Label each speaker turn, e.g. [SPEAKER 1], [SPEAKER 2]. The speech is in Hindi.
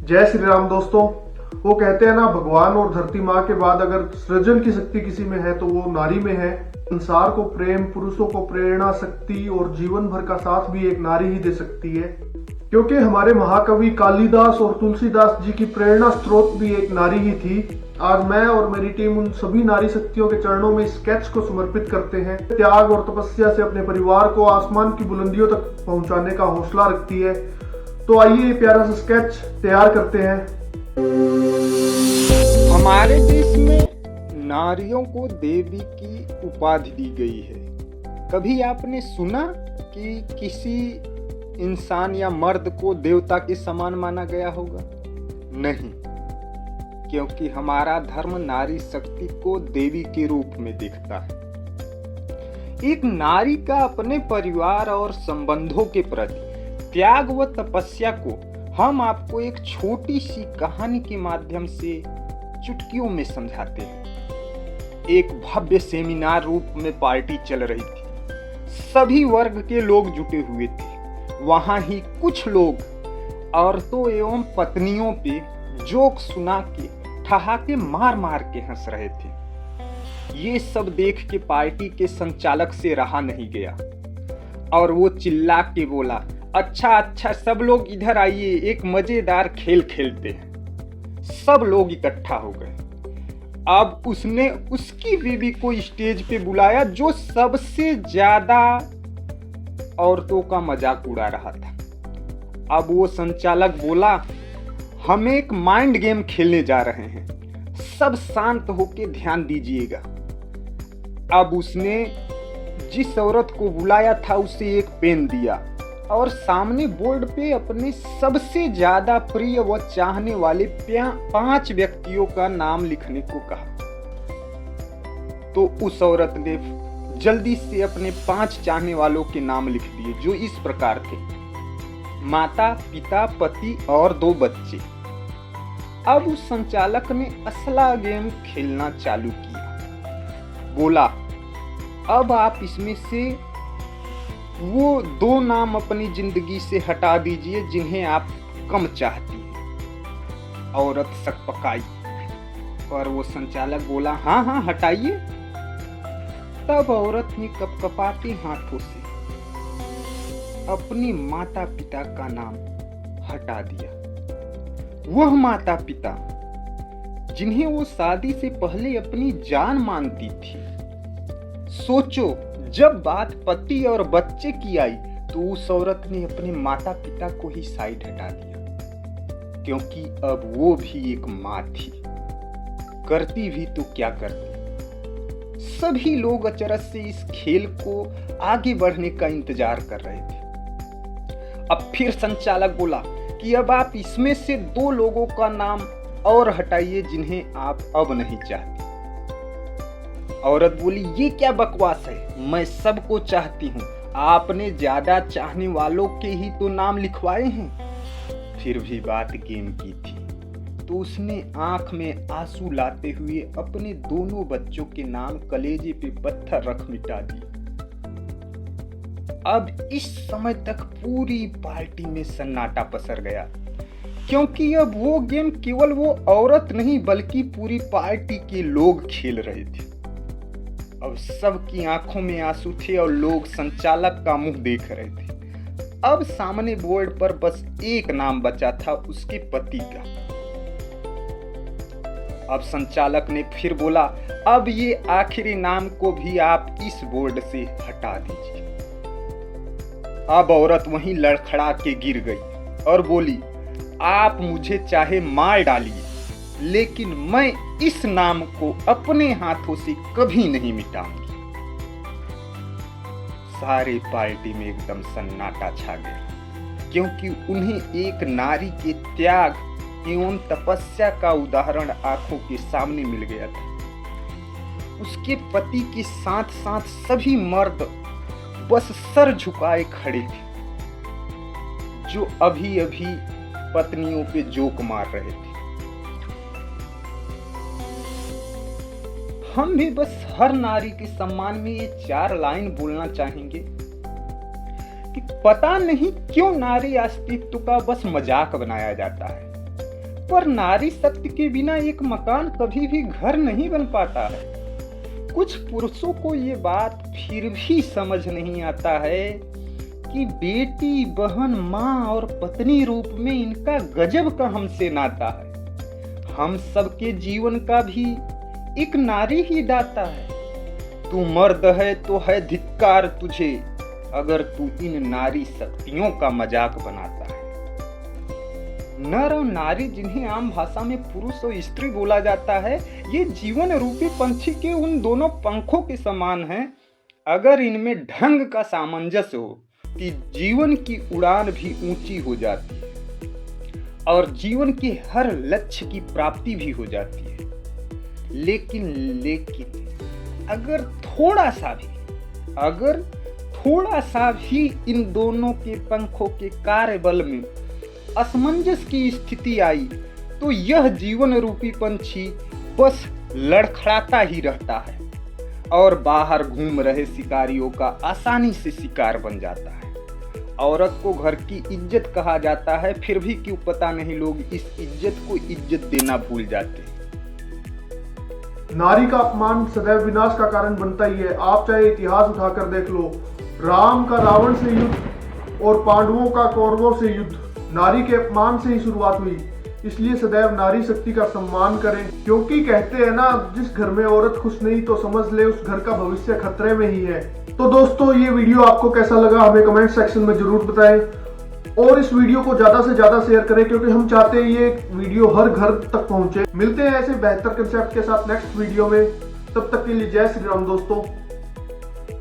[SPEAKER 1] जय श्री राम दोस्तों। वो कहते हैं ना, भगवान और धरती माँ के बाद अगर सृजन की शक्ति किसी में है तो वो नारी में है। संसार को प्रेम, पुरुषों को प्रेरणा, शक्ति और जीवन भर का साथ भी एक नारी ही दे सकती है। क्योंकि हमारे महाकवि कालिदास और तुलसीदास जी की प्रेरणा स्रोत भी एक नारी ही थी। आज मैं और मेरी टीम उन सभी नारी शक्तियों के चरणों में स्केच को समर्पित करते हैं। त्याग और तपस्या से अपने परिवार को आसमान की बुलंदियों तक पहुंचाने का हौसला रखती है। तो आइए प्यारा सा स्केच तैयार करते हैं।
[SPEAKER 2] हमारे देश में नारियों को देवी की उपाधि दी गई है। कभी आपने सुना कि किसी इंसान या मर्द को देवता के समान माना गया होगा? नहीं, क्योंकि हमारा धर्म नारी शक्ति को देवी के रूप में देखता है। एक नारी का अपने परिवार और संबंधों के प्रति त्याग व तपस्या को हम आपको एक छोटी सी कहानी के माध्यम से चुटकियों में समझाते हैं। एक भव्य सेमिनार रूप में पार्टी चल रही थी। सभी वर्ग के लोग जुटे हुए थे। वहां ही कुछ लोग औरतों एवं पत्नियों पे जोक सुना के ठहाके मार मार के हंस रहे थे। ये सब देख के पार्टी के संचालक से रहा नहीं गया और वो चिल्ला के बोला, अच्छा सब लोग इधर आइए, एक मजेदार खेल खेलते हैं। सब लोग इकट्ठा हो गए। अब उसने उसकी बीवी को स्टेज पे बुलाया जो सबसे ज्यादा औरतों का मजाक उड़ा रहा था। अब वो संचालक बोला, हम एक माइंड गेम खेलने जा रहे हैं, सब शांत होकर ध्यान दीजिएगा। अब उसने जिस औरत को बुलाया था उसे एक पेन दिया और सामने बोर्ड पे अपने सबसे ज्यादा प्रिय व चाहने वाले 5 व्यक्तियों का नाम लिखने को कहा। तो उस औरत ने जल्दी से अपने 5 चाहने वालों के नाम लिख दिए, जो इस प्रकार थे: माता, पिता, पति और 2 बच्चे। अब उस संचालक ने असला गेम खेलना चालू किया। बोला, अब आप इसमें से वो 2 नाम अपनी जिंदगी से हटा दीजिए जिन्हें आप कम चाहती हैं। औरत सकपकाई पर वो संचालक बोला, हाँ हटाइए। तब औरत ने कपकपाते हाथों से अपने माता पिता का नाम हटा दिया। वह माता पिता जिन्हें वो शादी से पहले अपनी जान मानती थी। सोचो, जब बात पति और बच्चे की आई तो उस औरत ने अपने माता पिता को ही साइड हटा दिया, क्योंकि अब वो भी एक माँ थी। करती भी तो क्या करती। सभी लोग अचरज से इस खेल को आगे बढ़ने का इंतजार कर रहे थे। अब फिर संचालक बोला कि अब आप इसमें से 2 लोगों का नाम और हटाइए जिन्हें आप अब नहीं चाहते। औरत बोली, ये क्या बकवास है, मैं सबको चाहती हूँ, आपने ज्यादा चाहने वालों के ही तो नाम लिखवाए हैं। फिर भी बात गेम की थी, तो उसने आंख में आंसू लाते हुए अपने दोनों बच्चों के नाम कलेजे पे पत्थर रख मिटा दिए। अब इस समय तक पूरी पार्टी में सन्नाटा पसर गया, क्योंकि अब वो गेम केवल वो औरत नहीं बल्कि पूरी पार्टी के लोग खेल रहे थे। अब सबकी आंखों में आंसू थे और लोग संचालक का मुंह देख रहे थे। अब सामने बोर्ड पर बस एक नाम बचा था, उसके पति का। अब संचालक ने फिर बोला, अब ये आखिरी नाम को भी आप इस बोर्ड से हटा दीजिए। अब औरत वहीं लड़खड़ा के गिर गई और बोली, आप मुझे चाहे मार डालिए, लेकिन मैं इस नाम को अपने हाथों से कभी नहीं मिटाऊंगी। सारे पार्टी में एकदम सन्नाटा छा गया, क्योंकि उन्हें एक नारी के त्याग एवं तपस्या का उदाहरण आंखों के सामने मिल गया था। उसके पति के साथ साथ सभी मर्द बस सर झुकाए खड़े थे, जो अभी अभी पत्नियों पे जोक मार रहे थे। हम भी बस हर नारी के सम्मान में ये 4 लाइन बोलना चाहेंगे कि पता नहीं क्यों नारी अस्तित्व का बस मजाक बनाया जाता है। पर नारी शक्ति के बिना एक मकान कभी भी घर नहीं बन पाता है। कुछ पुरुषों को ये बात फिर भी समझ नहीं आता है कि बेटी, बहन, माँ और पत्नी रूप में इनका गजब का हमसे नाता है। हम सबके जीवन का भी एक नारी ही दाता है। तू मर्द है तो है धिक्कार तुझे, अगर तू इन नारी शक्तियों का मजाक बनाता है। नर और नारी, जिन्हें आम भाषा में पुरुष और स्त्री बोला जाता है, ये जीवन रूपी पंछी के उन दोनों पंखों के समान हैं। अगर इनमें ढंग का सामंजस्य हो कि जीवन की उड़ान भी ऊंची हो जाती है और जीवन के हर लक्ष्य की प्राप्ति भी हो जाती है। लेकिन अगर थोड़ा सा भी इन दोनों के पंखों के कार्यबल में असमंजस की स्थिति आई तो यह जीवन रूपी पंछी बस लड़खड़ाता ही रहता है और बाहर घूम रहे शिकारियों का आसानी से शिकार बन जाता है। औरत को घर की इज्जत कहा जाता है, फिर भी क्यों पता नहीं लोग इस इज्जत को इज्जत देना भूल जाते हैं।
[SPEAKER 1] नारी का अपमान सदैव विनाश का कारण बनता ही है। आप चाहे इतिहास उठाकर देख लो, राम का रावण से युद्ध और पांडवों का कौरवों से युद्ध नारी के अपमान से ही शुरुआत हुई। इसलिए सदैव नारी शक्ति का सम्मान करें, क्योंकि कहते हैं ना, जिस घर में औरत खुश नहीं तो समझ ले उस घर का भविष्य खतरे में ही है। तो दोस्तों, ये वीडियो आपको कैसा लगा हमें कमेंट सेक्शन में जरूर बताएं और इस वीडियो को ज्यादा से ज्यादा शेयर करें, क्योंकि हम चाहते हैं ये वीडियो हर घर तक पहुंचे। मिलते हैं ऐसे बेहतर कंसेप्ट के साथ नेक्स्ट वीडियो में। तब तक के लिए जय श्री राम दोस्तों।